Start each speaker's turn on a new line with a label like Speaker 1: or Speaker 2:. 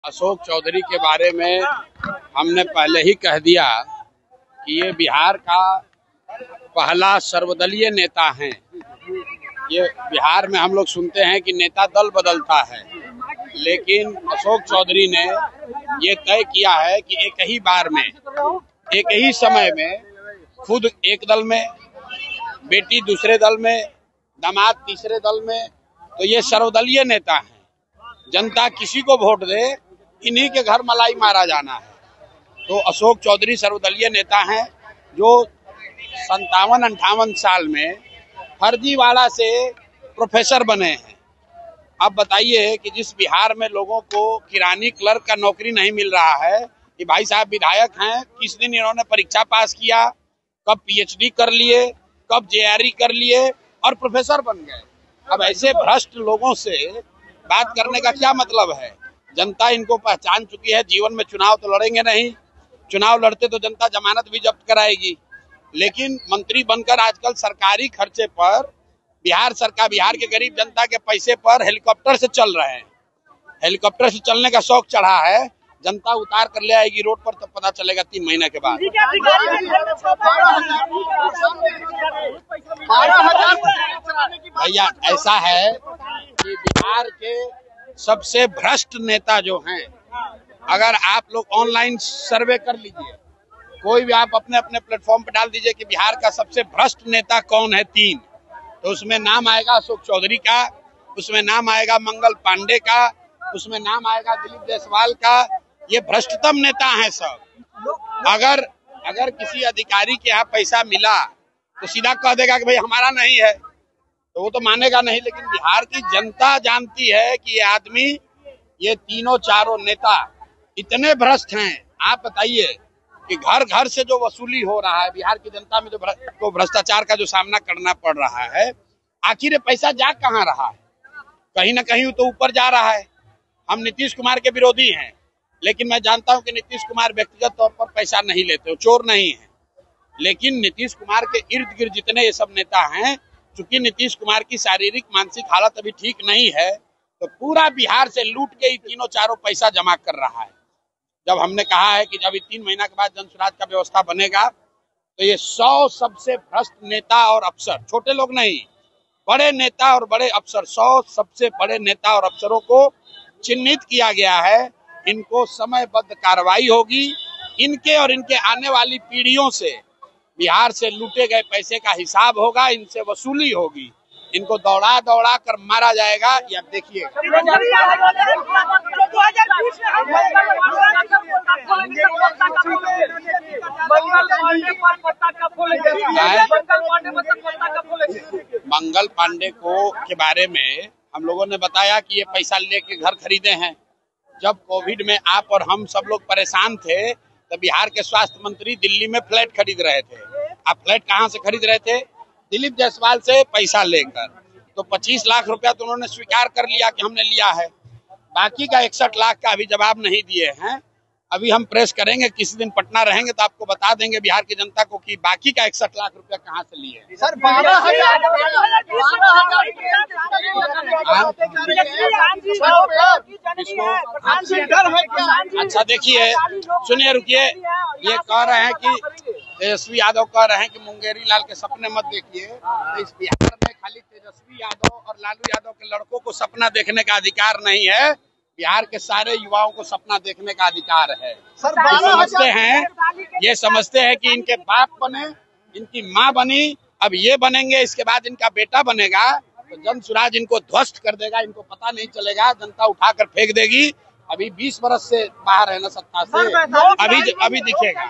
Speaker 1: अशोक चौधरी के बारे में हमने पहले ही कह दिया कि ये बिहार का पहला सर्वदलीय नेता है। ये बिहार में हम लोग सुनते हैं कि नेता दल बदलता है, लेकिन अशोक चौधरी ने ये तय किया है कि एक ही बार में, एक ही समय में खुद एक दल में, बेटी दूसरे दल में, दामाद तीसरे दल में, तो ये सर्वदलीय नेता है। जनता किसी को वोट दे, इन्हीं के घर मलाई मारा जाना है। तो अशोक चौधरी सर्वदलीय नेता हैं जो 57-58 साल में फर्जीवाड़ा से प्रोफेसर बने हैं। अब बताइए कि जिस बिहार में लोगों को किरानी क्लर्क का नौकरी नहीं मिल रहा है, कि भाई साहब विधायक हैं, किस दिन इन्होंने परीक्षा पास किया, कब पीएचडी कर लिए, कब जेआरई कर लिए और प्रोफेसर बन गए। अब ऐसे भ्रष्ट लोगों से बात करने का क्या मतलब है? जनता इनको पहचान चुकी है। जीवन में चुनाव तो लड़ेंगे नहीं, चुनाव लड़ते तो जनता जमानत भी जब्त कराएगी, लेकिन मंत्री बनकर आजकल सरकारी खर्चे पर बिहार सरकार, बिहार के गरीब जनता के पैसे पर हेलीकॉप्टर से चल रहे हैं। हेलीकॉप्टर से चलने का शौक चढ़ा है, जनता उतार कर ले आएगी रोड पर, तब पता चलेगा 3 महीने के बाद। भैया ऐसा है कि बिहार के सबसे भ्रष्ट नेता जो हैं, अगर आप लोग ऑनलाइन सर्वे कर लीजिए, कोई भी आप अपने अपने प्लेटफॉर्म पे डाल दीजिए कि बिहार का सबसे भ्रष्ट नेता कौन है 3, तो उसमें नाम आएगा अशोक चौधरी का, उसमें नाम आएगा मंगल पांडे का, उसमें नाम आएगा दिलीप जायसवाल का। ये भ्रष्टतम नेता हैं सब। अगर किसी अधिकारी के यहाँ पैसा मिला तो सीधा कह देगा कि भाई हमारा नहीं है, तो वो तो मानेगा नहीं। लेकिन बिहार की जनता जानती है कि ये आदमी, ये तीनों चारों नेता इतने भ्रष्ट हैं। आप बताइए कि घर घर से जो वसूली हो रहा है, बिहार की जनता में जो भ्रष्टाचार का जो सामना करना पड़ रहा है, आखिर ये पैसा जा कहाँ रहा है? कहीं ना कहीं तो ऊपर जा रहा है। हम नीतीश कुमार के विरोधी हैं, लेकिन मैं जानता हूं कि नीतीश कुमार व्यक्तिगत तौर पर पैसा नहीं लेते, वो चोर नहीं है। लेकिन नीतीश कुमार के इर्द गिर्द जितने ये सब नेता हैं, चूंकि नीतीश कुमार की शारीरिक मानसिक हालत अभी ठीक नहीं है, तो पूरा बिहार से लूट के तीनों चारों पैसा जमा कर रहा है। जब हमने कहा है कि जब 3 महीना के बाद जनसुराज का व्यवस्था बनेगा, तो ये 100 सबसे भ्रष्ट नेता और अफसर, छोटे लोग नहीं, बड़े नेता और बड़े अफसर, 100 सबसे बड़े नेता और अफसरों को चिन्हित किया गया है। इनको समयबद्ध कार्रवाई होगी। इनके और इनके आने वाली पीढ़ियों से बिहार से लूटे गए पैसे का हिसाब होगा, इनसे वसूली होगी। इनको दौड़ा दौड़ा कर मारा जाएगा। ये आप देखिए, मंगल पांडे को के बारे में हम लोगों ने बताया कि ये पैसा लेके घर खरीदे हैं। जब कोविड में आप और हम सब लोग परेशान थे, तो बिहार के स्वास्थ्य मंत्री दिल्ली में फ्लैट खरीद रहे थे। आप फ्लैट कहाँ से खरीद रहे थे? दिलीप जायसवाल से पैसा लेकर। तो 25 लाख रुपया तो उन्होंने स्वीकार कर लिया कि हमने लिया है। बाकी का 61 लाख का अभी जवाब नहीं दिए हैं। अभी हम प्रेस करेंगे, किसी दिन पटना रहेंगे तो आपको बता देंगे बिहार की जनता को कि बाकी का 61 लाख रुपया कहाँ से लिए। सर 12,000। अच्छा देखिए, सुनिए, रुकिए। ये कह रहे हैं कि तेजस्वी यादव कह रहे हैं कि मुंगेरी लाल के सपने मत देखिए। तो इस बिहार में खाली तेजस्वी यादव और लालू यादव के लड़कों को सपना देखने का अधिकार नहीं है, बिहार के सारे युवाओं को सपना देखने का अधिकार है। ये समझते हैं कि इनके बाप बने, इनकी माँ बनी, अब ये बनेंगे, इसके बाद इनका बेटा बनेगा, तो जनसुराज इनको ध्वस्त कर देगा। इनको पता नहीं चलेगा, जनता उठाकर फेंक देगी। अभी 20 वर्ष से बाहर है ना सत्ता से, अभी दिखेगा।